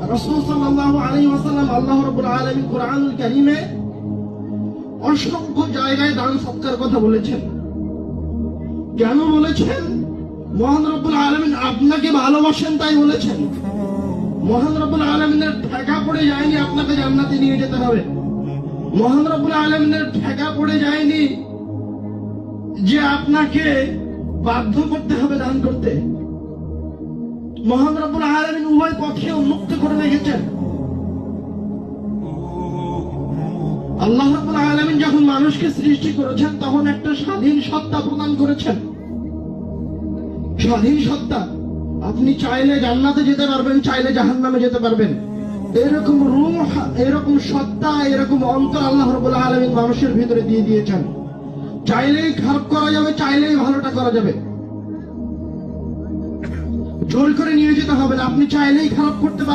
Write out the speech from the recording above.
রাসূল সাল্লাল্লাহু আলাইহি ওয়াসাল্লাম আল্লাহ রাব্বুল আলামিন কোরআনুল কারীমে অসংখ্য জায়গায় দান সৎকার কথা বলেছেন। কেন বলেছেন? মহান রব্বুল আলামিন আপনাকে ভালোবাসেন তাই বলেছেন। মহান রব্বুল আলামিনের ঠেকা পড়ে যায়নি আপনাকে জান্নাতে নিয়ে যেতে হবে। মহান রব্বুল আলামিনের ঠেকা পড়ে যায়নি যে আপনাকে বাধ্য করতে হবে দান করতে। মহান রব্বুল আলামিন উভয় পথে উন্মুক্ত করে রেখেছেন। আল্লাহ রাব্বুল আলামিন যখন মানুষকে সৃষ্টি করেছেন তখন একটা স্বাধীন সত্তা প্রদান করেছেন। স্বাধীন সত্তা, আপনি চাইলে জান্নাতে যেতে পারবেন, চাইলে জাহান্নামে যেতে পারবেন। এরকম রূহ, এরকম সত্তা, এরকম অন্তর আল্লাহ রাব্বুল আলামিন মানুষের ভিতরে দিয়ে দিয়েছেন। চাইলেই খারাপ করা যাবে, চাইলেই ভালোটা করা যাবে। জোর করে নিয়ে যেতে হবে না, আপনি চাইলেই খারাপ করতে পারবেন।